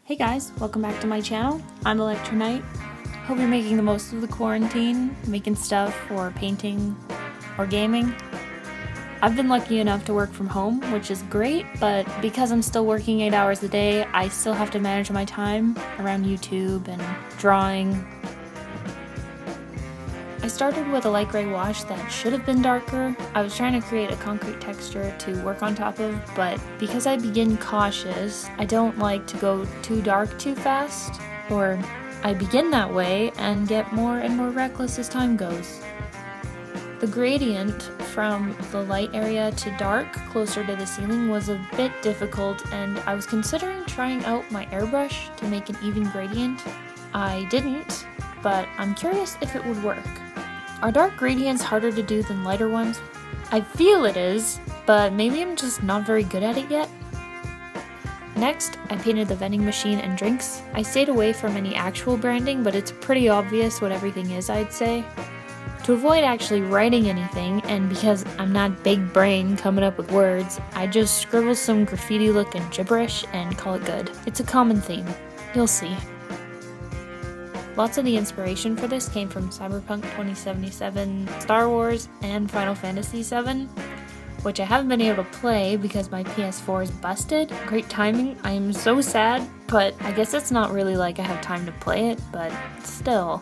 Hey guys, welcome back to my channel. I'm Electronite. Hope you're making the most of the quarantine, making stuff or painting or gaming. I've been lucky enough to work from home, which is great, but because I'm still working 8 hours a day, I still have to manage my time around YouTube and drawing. I started with a light gray wash that should have been darker. I was trying to create a concrete texture to work on top of, but because I begin cautious, I don't like to go too dark too fast, or I begin that way and get more and more reckless as time goes. The gradient from the light area to dark closer to the ceiling was a bit difficult, and I was considering trying out my airbrush to make an even gradient. I didn't, but I'm curious if it would work. Are dark gradients harder to do than lighter ones? I feel it is, but maybe I'm just not very good at it yet. Next, I painted the vending machine and drinks. I stayed away from any actual branding, but it's pretty obvious what everything is, I'd say. To avoid actually writing anything, and because I'm not big brain coming up with words, I just scribble some graffiti looking gibberish and call it good. It's a common theme. You'll see. Lots of the inspiration for this came from Cyberpunk 2077, Star Wars, and Final Fantasy VII, which I haven't been able to play because my PS4 is busted. Great timing, I am so sad, but I guess it's not really like I have time to play it, but still.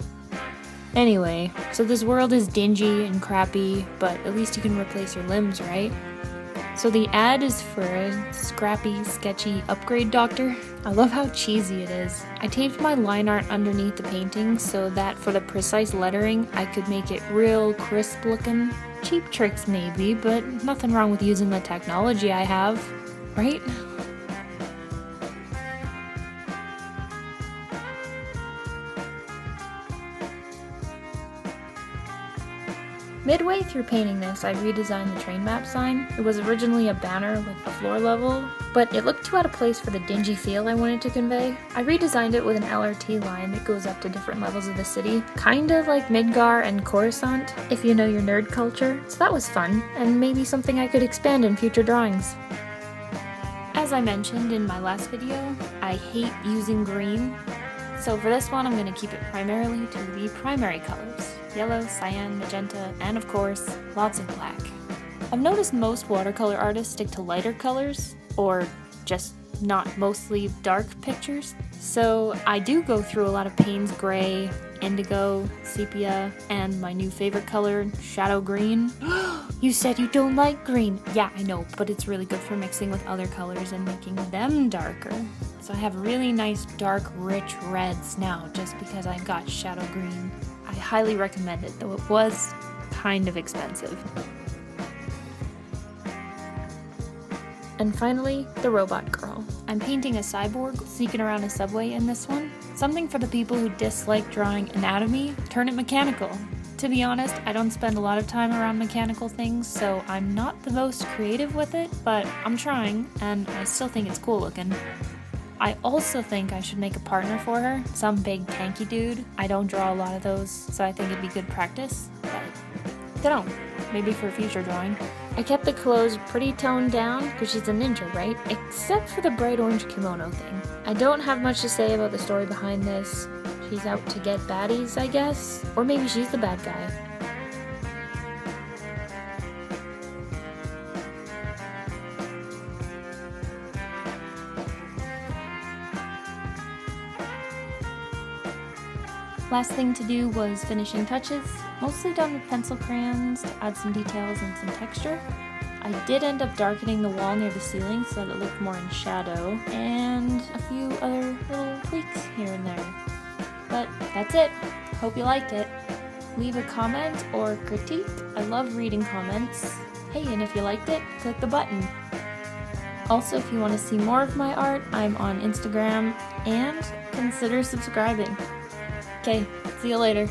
Anyway, so this world is dingy and crappy, but at least you can replace your limbs, right? So the ad is for a scrappy, sketchy upgrade doctor. I love how cheesy it is. I taped my line art underneath the painting so that for the precise lettering, I could make it real crisp looking. Cheap tricks maybe, but nothing wrong with using the technology I have, right? Midway through painting this, I redesigned the train map sign. It was originally a banner with a floor level, but it looked too out of place for the dingy feel I wanted to convey. I redesigned it with an LRT line that goes up to different levels of the city, kinda like Midgar and Coruscant, if you know your nerd culture. So that was fun, and maybe something I could expand in future drawings. As I mentioned in my last video, I hate using green. So for this one, I'm going to keep it primarily to the primary colors. Yellow, cyan, magenta, and of course, lots of black. I've noticed most watercolor artists stick to lighter colors, or just not mostly dark pictures. So I do go through a lot of Payne's gray, indigo, sepia, and my new favorite color, shadow green. You said you don't like green! Yeah, I know, but it's really good for mixing with other colors and making them darker. So I have really nice dark rich reds now just because I've got shadow green. I highly recommend it, though it was kind of expensive. And finally, the robot girl. I'm painting a cyborg sneaking around a subway in this one. Something for the people who dislike drawing anatomy, turn it mechanical. To be honest, I don't spend a lot of time around mechanical things, so I'm not the most creative with it, but I'm trying, and I still think it's cool looking. I also think I should make a partner for her, some big tanky dude. I don't draw a lot of those, so I think it'd be good practice, but dunno, maybe for future drawing. I kept the clothes pretty toned down, because she's a ninja, right? Except for the bright orange kimono thing. I don't have much to say about the story behind this. She's out to get baddies, I guess? Or maybe she's the bad guy. Last thing to do was finishing touches, mostly done with pencil crayons to add some details and some texture. I did end up darkening the wall near the ceiling so that it looked more in shadow, and a few other little tweaks here and there. But that's it. Hope you liked it. Leave a comment or critique. I love reading comments. Hey, and if you liked it, click the button. Also, if you want to see more of my art, I'm on Instagram, and consider subscribing. Okay, see you later.